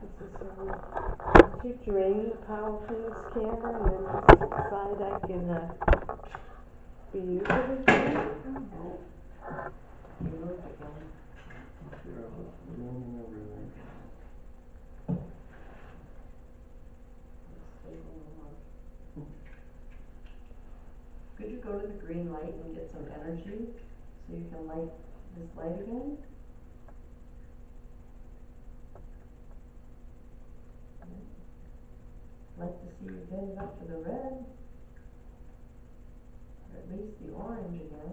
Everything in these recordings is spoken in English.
Did you drain the power from this camera and then just decide I can be using it again? You moved again. Yeah, that's the room and everything. Could you go to the green light and get some energy so you can light this light again? I'd like to see you get it up to the red, or at least the orange again.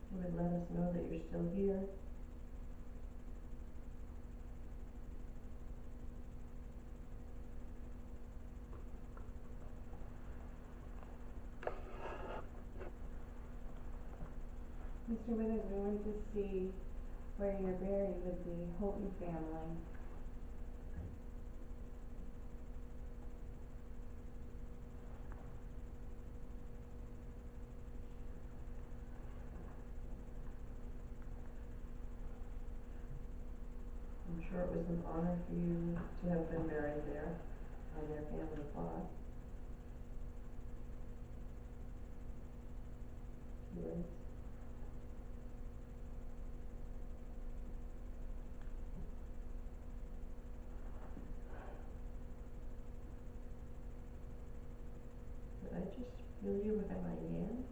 It would let us know that you're still here. Mr. Withers, we went to see where you're buried with the Houghton family. I'm sure it was an honor for you to have been buried there on their family plot. Yes. Did I just feel you with my hand?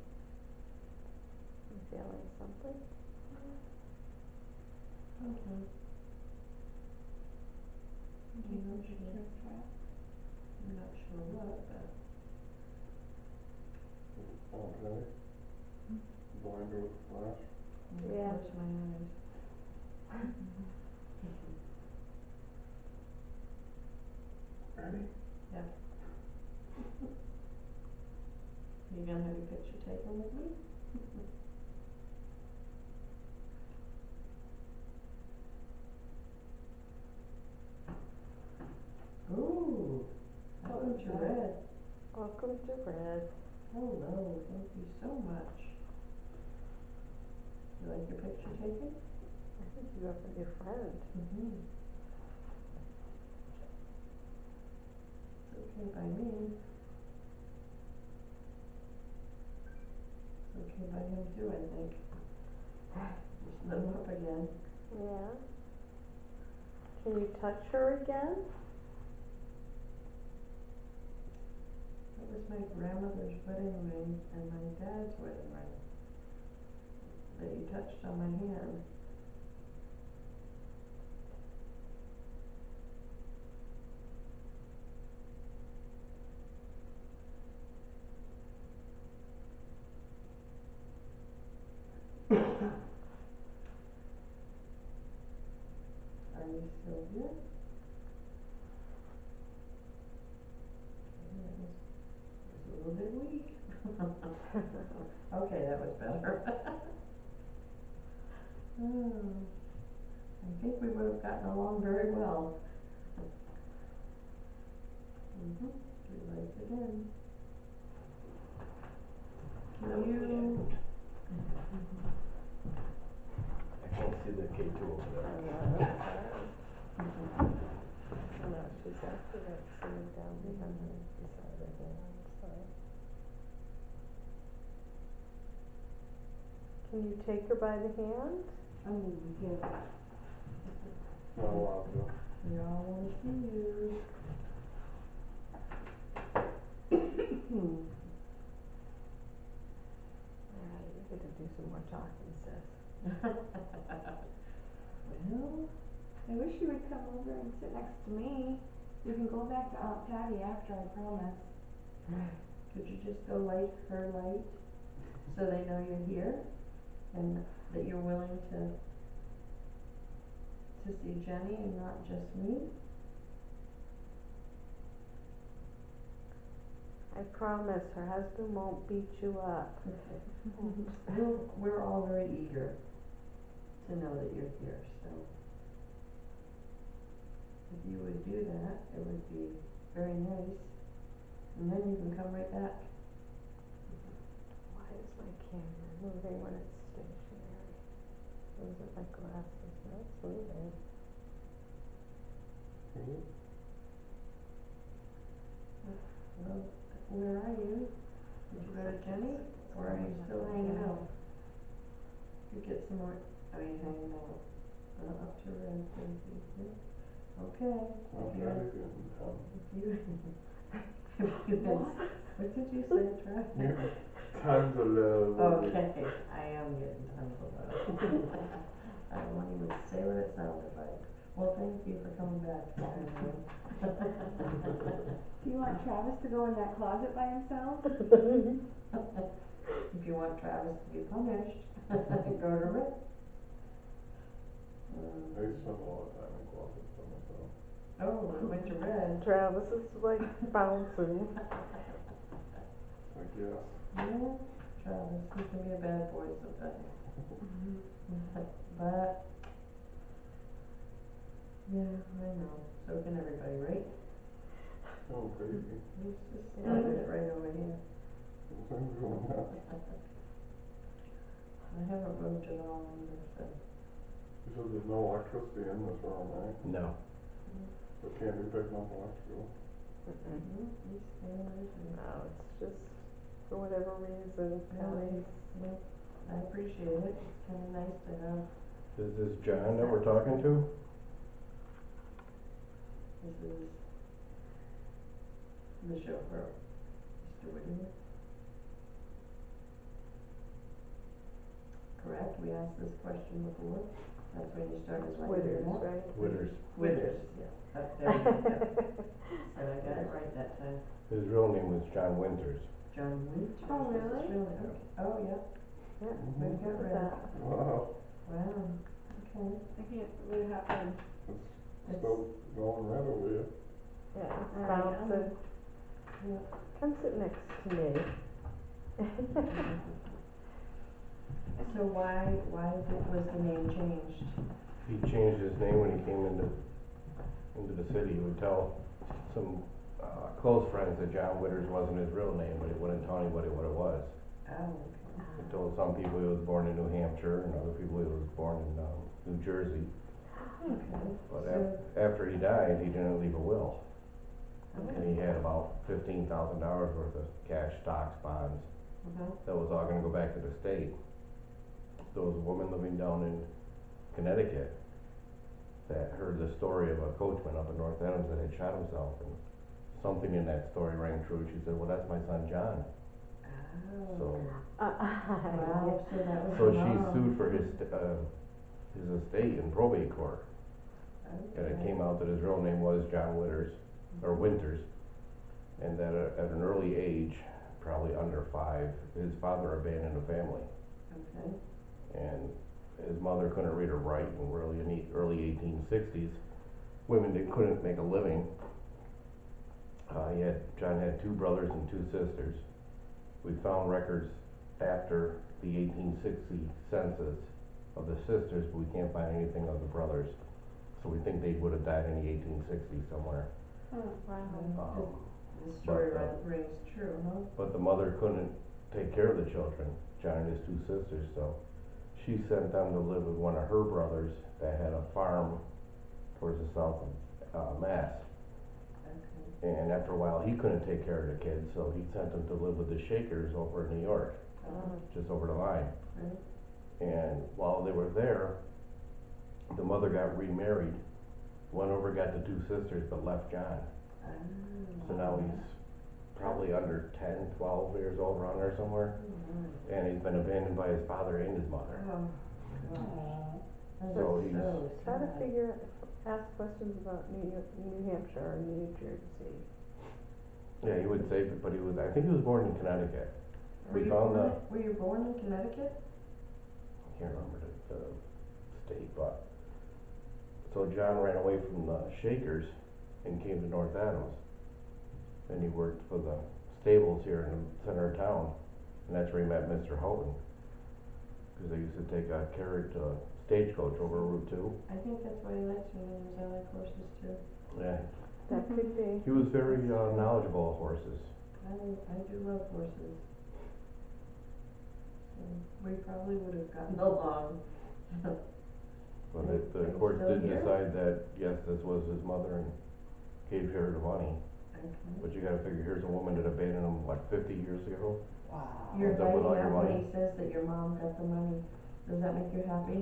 I'm feeling something. Okay. I'm not sure. I'm not sure what, but Okay. Blinder with flash. Yeah. close my eyes. Ready? Yeah. You gonna have your picture taken with me? Ooh, welcome to red. Welcome to red. Hello, thank you so much. You like your picture taken? I think you have your friend. Mm-hmm. It's okay by me. It's okay by him too, I think. Just lit him up again. Yeah. Can you touch her again? That was my grandmother's wedding ring and my dad's wedding ring that you touched on my hand. Are you still here? Yeah, it was a little bit weak. Okay, that was better. Oh, I think we would have gotten along very well. Mm-hmm. We like it in. Can you? I can't see the K2 over there. Oh no, she's after that sitting down behind her beside her hand, sorry. Can you take her by the hand? Oh, yeah. Not allowed to. We all wanna see you. Alright, we're gonna do some more talking, Seth. Well, I wish you would come over and sit next to me. We can go back to Aunt Patty after, I promise. could you just go light her light so they know you're here and that you're willing to see Jenny and not just me? I promise her husband won't beat you up. We're all very eager to know that you're here, so if you would do that, it would be very nice. And then you can come right back. camera moving when it's stationary. Those are my glasses, no, it's moving. Mhm. Well, where are you? Did you go to Jenny, or are you still hanging out? You get some more, are you hanging out? Up to Red, yeah. Okay, I'm if you, trying to get in town. if you, if you, what did you say, Travis? Tons of love. Okay, I am getting tons of love. I won't even say what it sounded like. Well, thank you for coming back, Karen. Do you want Travis to go in that closet by himself? If you want Travis to be punished, go to Rick. I spend a lot of time in closets by myself. Oh, we went to Red. Travis is like bouncing. I guess. Yeah, Travis, he can be a bad boy sometimes. But, yeah, I know, so can everybody, right? Oh, crazy. He's just started it right over here. Things going on. I haven't moved at all either, so. You said there's no electricity in this room, right? No. So it can't be picking up electrical. He's staying right here. No, it's just, for whatever reason, Kelly. Yep, I appreciate it, it's kinda nice to have, Is this John that we're talking to? this is the chauffeur, Mr. Widder. Correct, we asked this question before, that's when you started writing it Widders, up. right? Widders. Widders, yes, there you go, and I got it right that time. His real name was John Winters. John Winters. Oh, was his really? real name. Okay. Oh, yeah, Yeah, we Mhm. got look rid at of that. Wow, Wow, okay. I can't believe it happened. it's still going right over here. Yeah, it's Alright, bouncing. Yeah. Come sit next to me. So why was the name changed? He changed his name when he came into the city. He would tell some close friends that John Witters wasn't his real name, but he wouldn't tell anybody what it was. Oh, okay. He told some people he was born in New Hampshire, and other people he was born in New Jersey. Okay, But so, after he died, he didn't leave a will, and okay, he had about $15,000 worth of cash, stocks, bonds. That was all gonna go back to the state. There was a woman living down in Connecticut that heard the story of a coachman up in North Adams that had shot himself, and something in that story rang true. She said, well, that's my son John. oh. So, Wow, so that was so the she mom. sued for his estate in probate court, and it Okay. came out that his real name was John Witters, or Winters, and that at an early age, probably under 5, his father abandoned the family. Okay, And his mother couldn't read or write, and really in the early 1860s, women couldn't make a living. John had 2 brothers and 2 sisters. We found records after the 1860 census of the sisters, but we can't find anything of the brothers. So we think they would have died in the 1860s somewhere. Wow. this story but, rings true, huh? But the mother couldn't take care of the children, John and his 2 sisters, so she sent them to live with one of her brothers that had a farm towards the south of Mass. Okay. And after a while, he couldn't take care of the kids, so he sent them to live with the Shakers over in New York, just over the line. Right. And while they were there, the mother got remarried, went over, got the 2 sisters, but left John. So now he's probably under 10, 12 years old, around there somewhere. And he's been abandoned by his father and his mother. Oh, gosh. That So is he's- so Try to sad. ask questions about New Hampshire or New Jersey. Yeah, he would say, but I think he was born in Connecticut. Were We you found born, the, were you born in Connecticut? I can't remember the state, but, so John ran away from the Shakers and came to North Adams. And he worked for the stables here in the center of town, and that's where he met Mr. Houghton. Cause they used to take a carriage, stagecoach over Route 2. I think that's why he likes me, because I like horses too. Yeah, That could be. he was very knowledgeable of horses. I do love horses. So, we probably would have gotten along. But Are the you court still did here? decide that, yes, this was his mother and gave her the money. Okay. But you gotta figure, here's a woman that abandoned him, like 50 years ago. Wow. You're Ends up with all writing your out when money. he says that your mom got the money. Does that make you happy?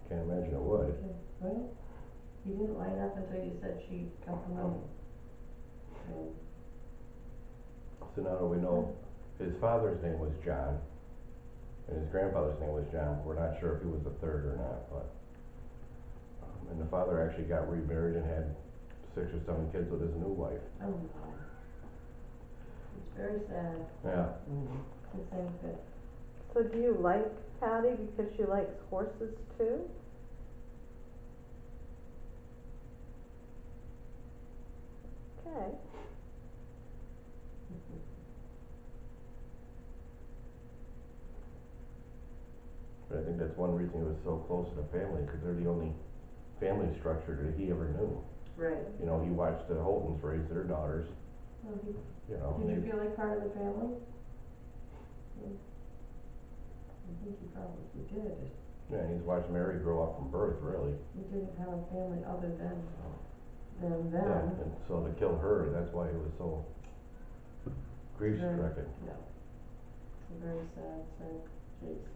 Can't imagine it would. Okay, well, he didn't line up until you said she got the money. And So now that we know, his father's name was John, and his grandfather's name was John. We're not sure if he was the third or not, but. And the father actually got remarried and had 6 or 7 kids with his new wife. oh my. It's very sad Yeah. to think that, So do you like Patty because she likes horses too? Okay. But I think that's one reason he was so close to the family, because they're the only family structure that he ever knew. right. You know, he watched the Holtons raise their daughters, Well, you know. did you they- feel like part of the family? Yeah. I think you probably did. Yeah, and he's watched Mary grow up from birth, really. You didn't have a family other than Yeah, them. and so to kill her, that's why he was so grief stricken. Yeah. It's a very sad case.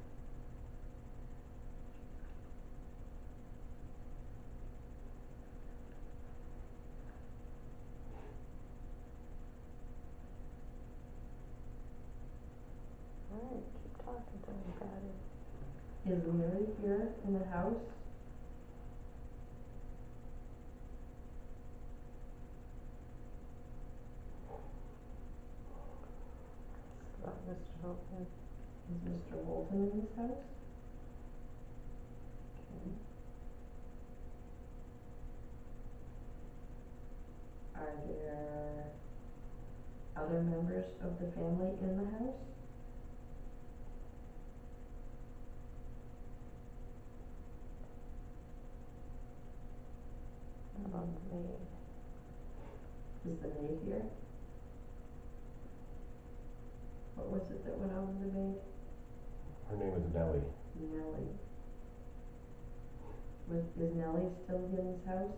Alright, keep talking to him, Patty. Is Mary here in the house? About Mr. Holton. Is Mr. Bolton in this house? Okay. Are there other members of the family in the house? About the maid. Is the maid here? What was it that went on with the maid? Her name is Nellie. Nellie. Is Nellie still in this house?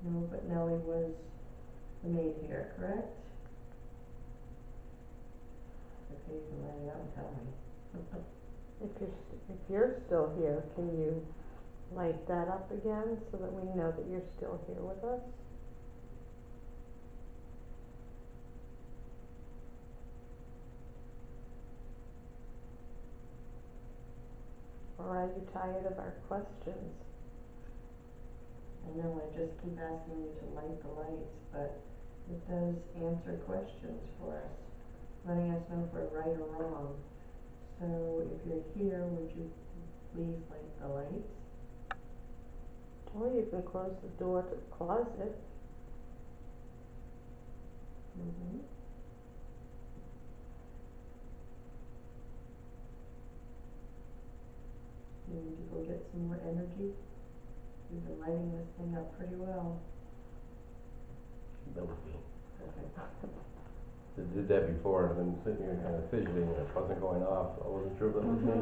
No, but Nellie was the maid here, correct? Okay, you can write it out and tell me. If you're still here, can you light that up again so that we know that you're still here with us? Or are you tired of our questions? I know I just keep asking you to light the lights, but it does answer questions for us, letting us know if we're right or wrong. So if you're here, would you please light the lights? Or you can close the door to the closet. Mm-hmm. You need to go get some more energy. You've been lighting this thing up pretty well. That was me. Okay. They did that before, and I've been sitting here kind of fidgeting, and it wasn't going off. I wasn't sure if it was me.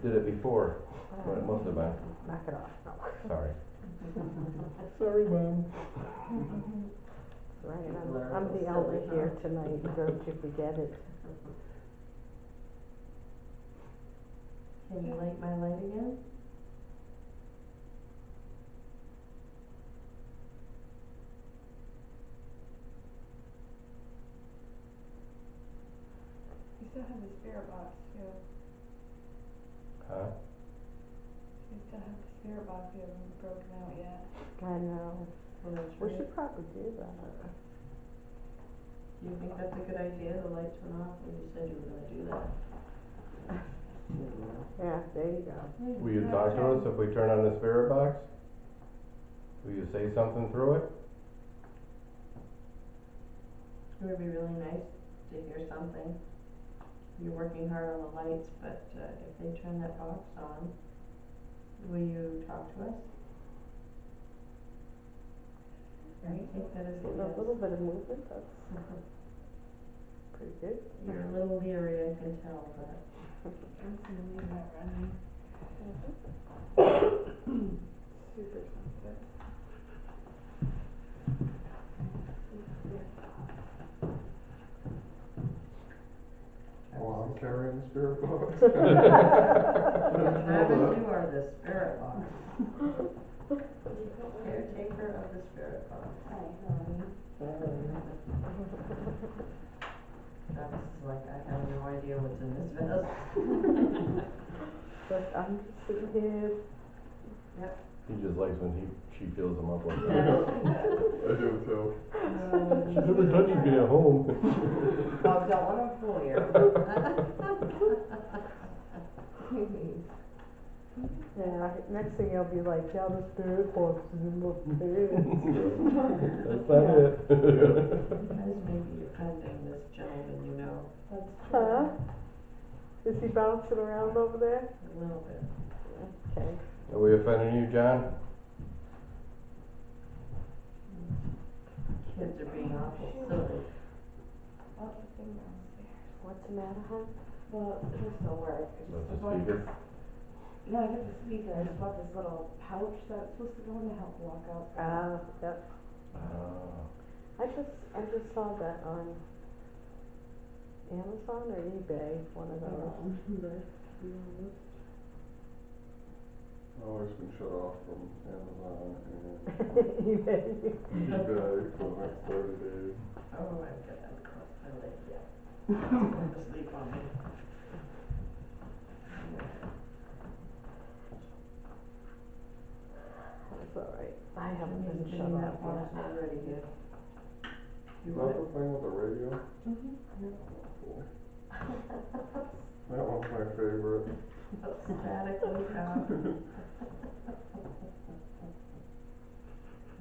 Did it before, but it must have been. Knock it off. No. Sorry. Sorry, Mom. Right, I'm the elder here tonight, don't you forget it. Can you light my light again? You still have the spirit box too. Huh? You still have the spirit box, you haven't broken out yet. I know. Well, that's We right. should probably do that. Do you think that's a good idea? The lights went off and you said you were gonna do that. Yeah, there you go. Will you talk to us if we turn on the spirit box? Will you say something through it? It would be really nice to hear something. You're working hard on the lights, but if they turn that box on, will you talk to us? I take that as a Getting a yes. little bit of movement, that's pretty good. You're a little leery, I can tell, but. I'm familiar with running. Super sensitive. Oh, I'm carrying the spirit box. Travis, you are the spirit box. Caretaker of the spirit box. Hi, honey. Travis is like, I have no idea what's in this vest. But I'm just sitting here. He just likes when she fills him up like that. I do too. She never touches me at home. Oh, don't wanna fool you. Yeah, next thing I'll be like, yeah, the spirit box is in my pants. That's not it. Guys may be offending this gentleman, you know. That's Huh? Is he bouncing around over there? A little bit. Okay. Are we offending you, John? Kids are being awful silly. Oh, the thing downstairs. What's the matter, hon? Well, this will work. I That's just the bought speaker? this- No, I got the speaker. I just bought this little pouch that's supposed to go in to help walk out. Yep. I just saw that on Amazon or eBay, one of those. I've always been shut off from Amazon and eBay. eBay for the next 30 days. Oh, I've got that across my leg, yeah. Going to sleep on me. That's all right. I haven't been He's shut bringing that off box yet. already here. Is that the thing with the radio? Mm-hmm. Cool. That one's my favorite. Static look out.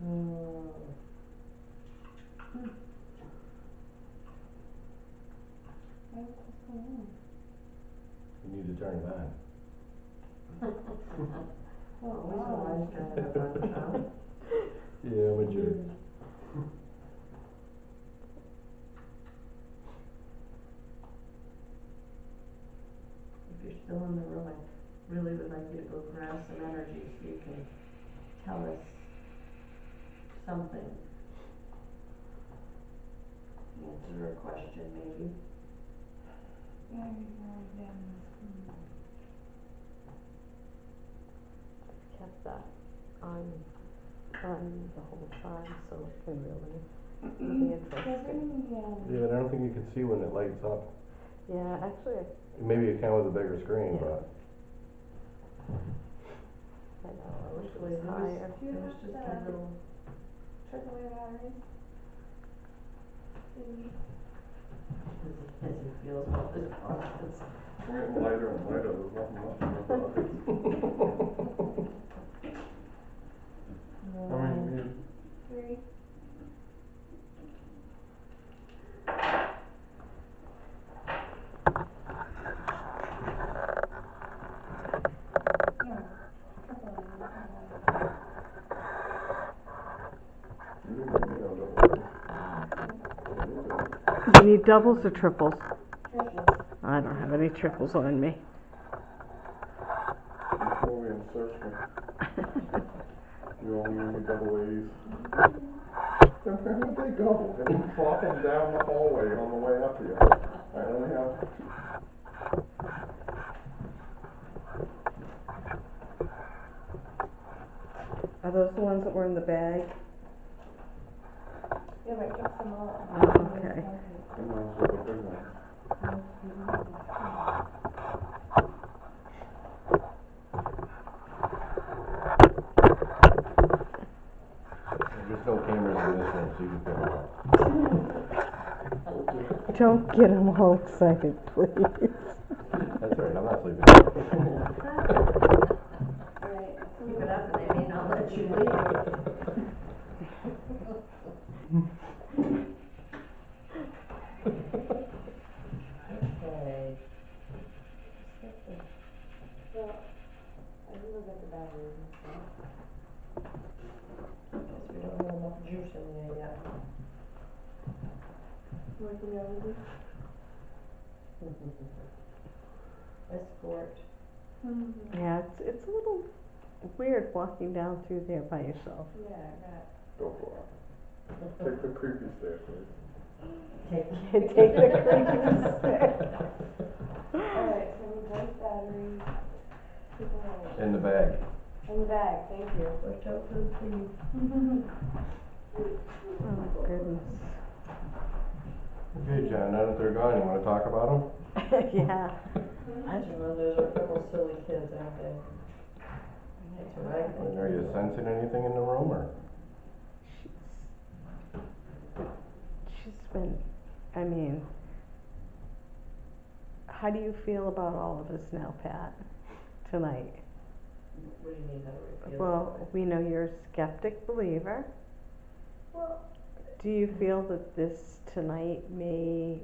Oh. Hey, what's going on? You need to turn it on. Always a wise guy in a bunch, huh? Yeah, but you're. If you're still in the room, I really would like you to go grab some energy so you can tell us something. Answer a question, maybe. Yeah, you're going down this. Kept that on the whole time, so it can really be interesting. Yeah, but I don't think you can see when it lights up. Yeah, actually, Maybe you can with a bigger screen, Yeah. but. I know, I wish it Actually, was higher. it was just a little. AAA batteries. As he feels all this process. It's getting lighter and lighter, there's nothing left in my pockets. How many you need? 3. Yeah. You need doubles or triples? I don't have any triples on me. Before we insert me. You only need the double A's. Then where would they go? They would drop them down the hallway on the way up here. I only have. Are those the ones that were in the bag? Yeah, but I kept them all. Oh, okay. And those are the big ones. There's no cameras in this room, so you can film it. Don't get them all excited, please. That's all right, I'm not sleeping. Alright, Keep it up and they may not let you leave. Okay. well, I can go get the batteries and stuff. Guess we don't have enough juice in Working over this. Escort. Yeah, it's a little weird walking down through there by yourself. Yeah, I bet. Don't go out. Take the creepy staircase. Take the creepy stairs. Alright, so replace batteries, people are, In the bag. in the bag, thank you. Watch out for the thief. Oh, goodness. Okay, John, now that they're gone, you wanna talk about them? Yeah. Those are a couple silly kids, aren't they? That's what I think. Are you sensing anything in the room, or? She's been, I mean, how do you feel about all of us now, Pat, tonight? What do you mean, how do we feel? Well, we know you're a skeptic believer. Well, Do you feel that this tonight may,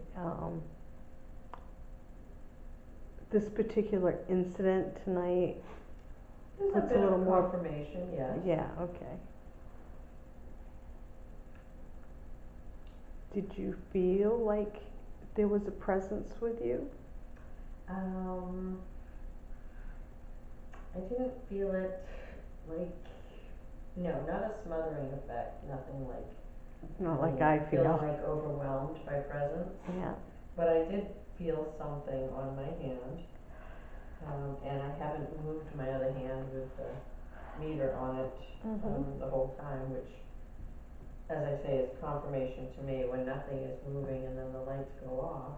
this particular incident tonight, there's a puts a bit little of more- confirmation, yes. yeah, okay. Did you feel like there was a presence with you? I didn't feel it like, no, not a smothering effect, nothing like. Not like I Feeling feel. like overwhelmed by presence, Yeah, but I did feel something on my hand. And I haven't moved my other hand with the meter on it, the whole time, which, as I say, is confirmation to me when nothing is moving and then the lights go off.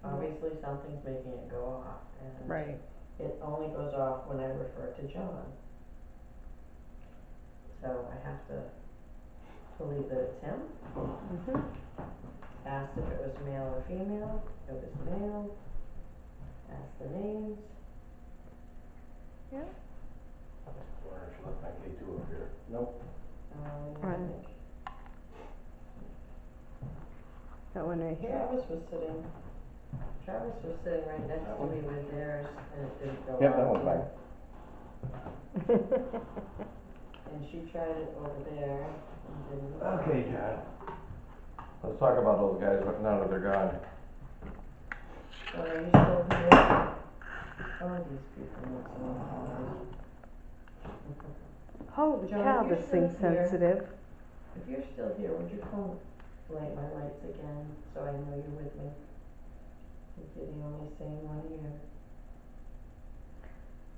Obviously something's making it go off, and right. it only goes off when I refer to John. So I have to believe that it's him. Asked if it was male or female, it was male. Asked the names. Yeah. Wonder if she left my K2 up here. Nope. I Right. think That one right here. Travis was sitting right next to me with theirs, and it didn't go off. Yep, that one's mine. And she tried it over there and didn't. Okay, John. Let's talk about those guys now that they're gone. So are you still here? Oh, these people look so hard. Holy John, cow, you're this still thing's here. sensitive. If you're still here, would you come light my lights again, so I know you're with me? If you're the only sane one here.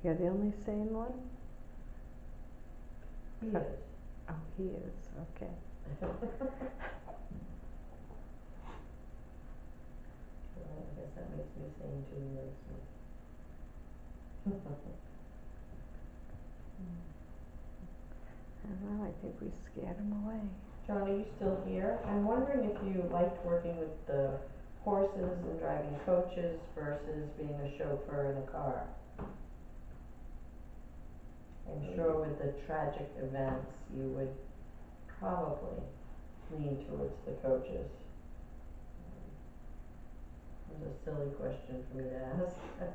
You're the only sane one? He is. Oh, he is, okay. Well, I guess that makes me sane too, he likes me. I don't know, I think we scared him away. John, are you still here? I'm wondering if you liked working with the horses and driving coaches versus being a chauffeur in a car. I'm sure with the tragic events, you would probably lean towards the coaches. It was a silly question for me to ask. Yeah.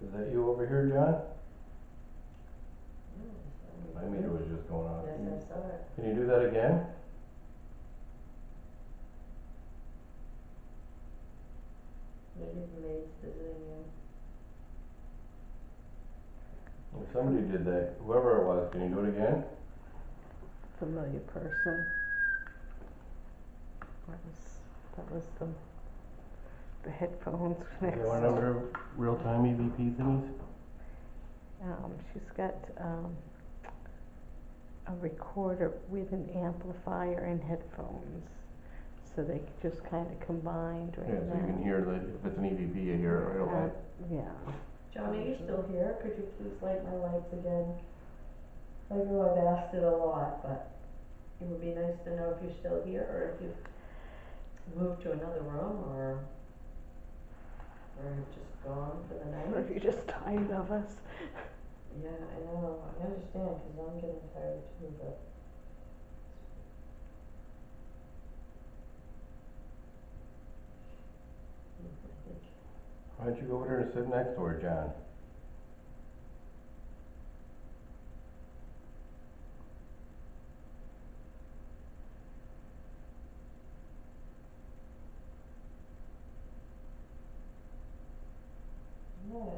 Is that you over here, John? Mm, My meter was just going on. Yes, I saw it. Can you do that again? Maybe the maid's visiting you. If somebody did that, whoever it was, can you do it again? Familiar person. That was the headphones next. You want another real-time EVP thingies? She's got, a recorder with an amplifier and headphones. So they just kinda combined right now. Yeah, so you can hear if it's an EVP, you hear it right away. Yeah. John, are you still here? Could you please light my lights again? I know I've asked it a lot, but it would be nice to know if you're still here or if you've moved to another room or have just gone for the Or if night. you're just tired of us. Yeah, I know, I understand, 'cause I'm getting tired too, but. I think Why'd you go over there and sit next to her, John?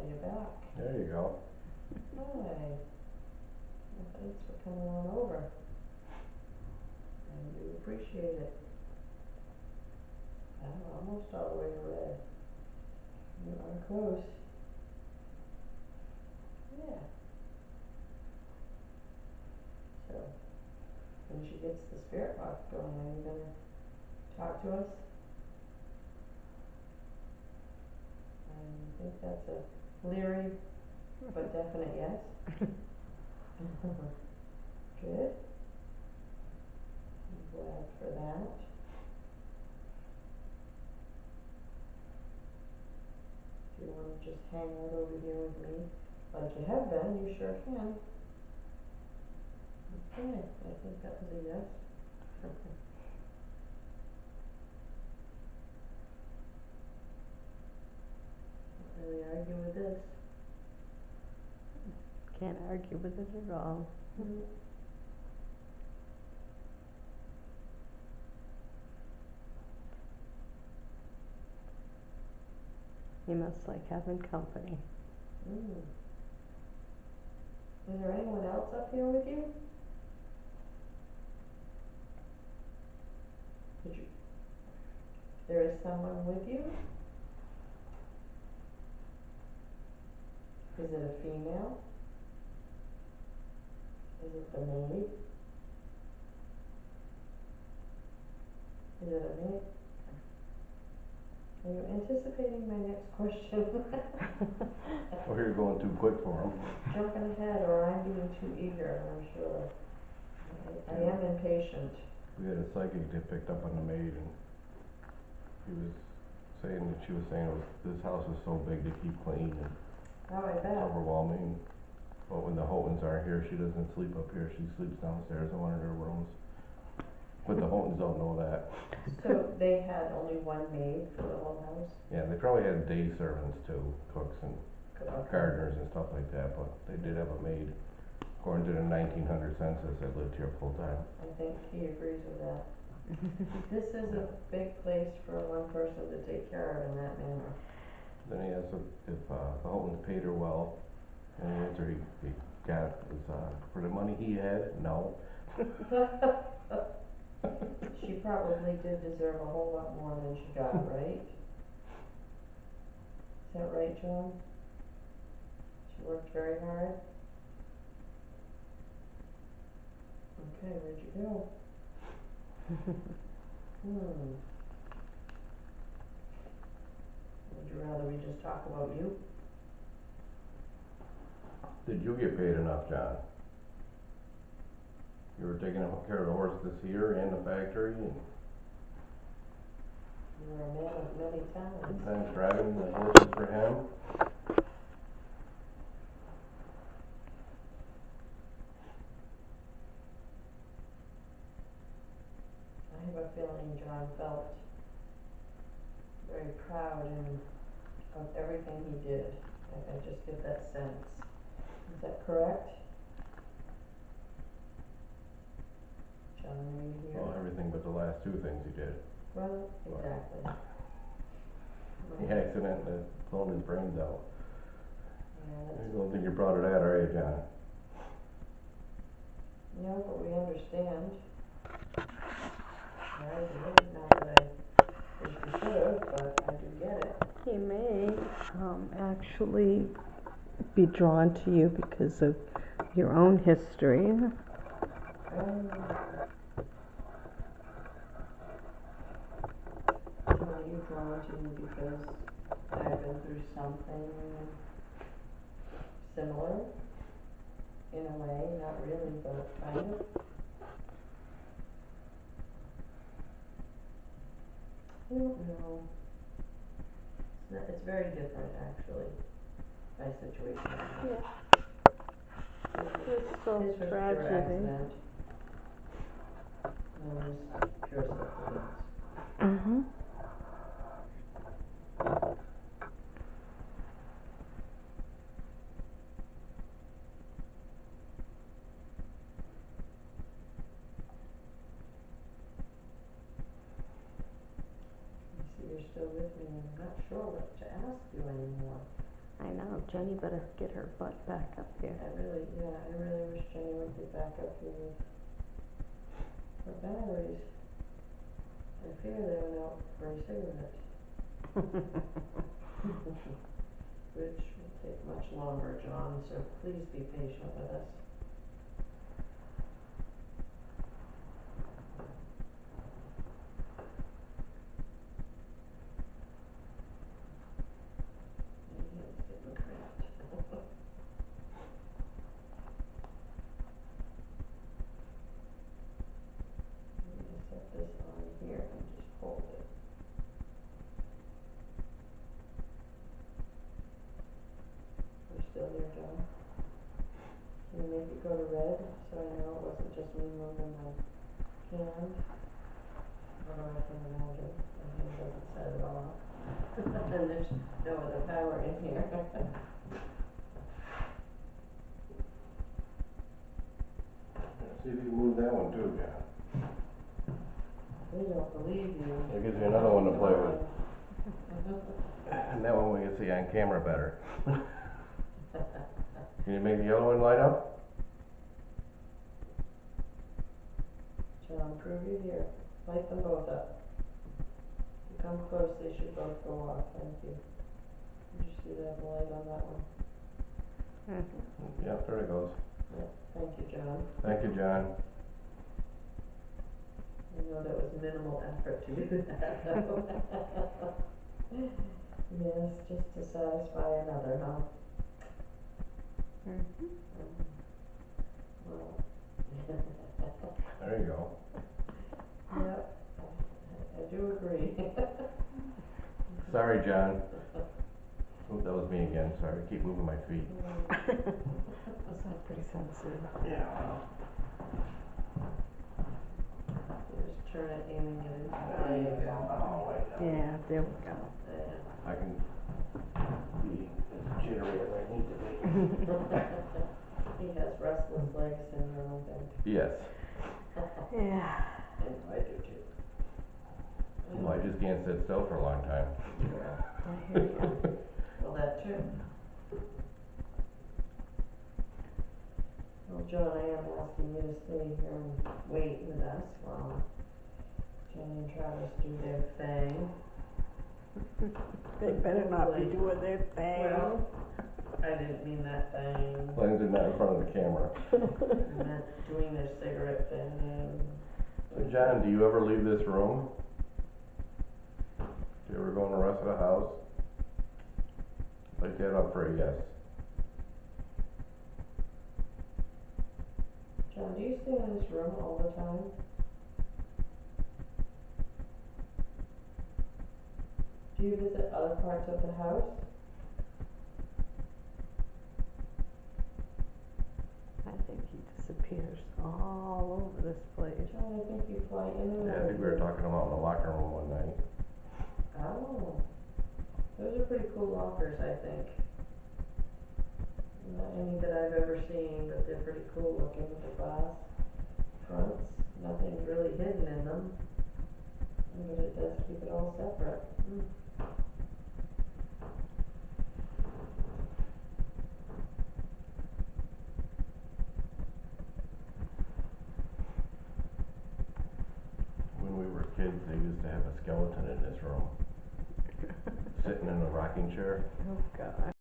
you're back. There you go. Hi. Well, thanks for coming on over. I do appreciate it. I'm almost all the way to red. You are close. Yeah. So, when she gets the spirit box going, are you gonna talk to us? I think that's a leery but definite yes. Good. I'm glad for that. If you wanna just hang out over here with me, like you have been, you sure can. Okay, I think that was a yes. Can't really argue with this. Can't argue with it at all. You must like having company. Is there anyone else up here with you? There is someone with you? Is it a female? Is it the maid? Is it a maid? Are you anticipating my next question? Or you're going too quick for him. Jumping ahead, or I'm being too eager, I'm sure. I am impatient. We had a psychic that picked up on the maid, and she was saying this house is so big to keep clean, and Oh, I it's bet. overwhelming. But when the Holtons aren't here, she doesn't sleep up here, she sleeps downstairs in one of their rooms. But the Holtons don't know that. So they had only one maid for the whole house? Yeah, they probably had day servants too, cooks and gardeners and stuff like that, but they did have a maid. According to the 1900 census, that lived here full time. I think he agrees with that. This is a big place for one person to take care of in that manner. Then he asked if the Holtons paid her well, and the answer he got was, for the money he had, no. She probably did deserve a whole lot more than she got, right? Is that right, John? She worked very hard? Okay, where'd you go? Would you rather we just talk about you? Did you get paid enough, John? You were taking care of the horse this year and the factory, and You were a man of many talents. sometimes driving the horses for him. I have a feeling John felt very proud of everything he did. I just get that sense. Is that correct? John, are you here? Well, everything but the last two things he did. Well, exactly. He accidentally blown his brains out. Yeah, I don't think you're proud of that, are you, John? no, but we understand. I do, not that I think we should have, but I do get it. He may actually be drawn to you because of your own history. Are you drawn to me because I've been through something similar? In a way, not really, but kind of. I don't know. It's very different, actually, my situation. Yeah. This It's so was pure tragedy. accident. Mine was pure self-defense. Mm-hmm. You see, you're still with me, and I'm not sure what to ask you anymore. I know, Jenny better get her butt back up here. I really wish Jenny would get back up here with her batteries. I fear they went out for a cigarette. Which will take much longer, John, so please be patient with us. My hand's getting cramped. I'm gonna set this on here and just hold it. We're still there, John. Can you make it go to red, so I know it wasn't just me moving my hand? Although I can imagine, my hand doesn't set it all up. And there's no other power in here. See if you can move that one too, John. They don't believe you. That gives you another one to play with. And that one we can see on camera better. Can you make the other one light up? John, prove you here. Light them both up. If you come close, they should both go off. Thank you. Did you see that light on that one? Yeah, there it goes. Yeah. Thank you, John. Thank you, John. I know that was minimal effort to do that, though. Yes, just to satisfy another, huh? Well. There you go. Yep, I do agree. Sorry, John. Oh, that was me again. Sorry, I keep moving my feet. That's pretty sensitive. Yeah, well. Just turn it, aiming it in. There you go. Oh, wait. Yeah, there we go. Yeah. I can be as jittery as I need to be. He has restless legs and you're like that. Yes. Yeah. I do too. Well, I just can't sit still for a long time. I hear you. Well, that too. Well, John, I am asking you to stay here and wait with us while Jenny and Travis do their thing. They better not be doing their thing. Well, I didn't mean that thing. As long as they're not in front of the camera. I meant doing their cigarette thing. So John, do you ever leave this room? Do you ever go in the rest of the house? Like that up for a yes. John, do you stay in this room all the time? Do you visit other parts of the house? I think he disappears all over this place. John, I think you fly in and out. Yeah, I think we were talking about in the locker room one night. Oh, those are pretty cool lockers, I think. Not any that I've ever seen, but they're pretty cool looking with the glass fronts. Nothing's really hidden in them, but it does keep it all separate. When we were kids, they used to have a skeleton in this room. Sitting in a rocking chair. Oh, God.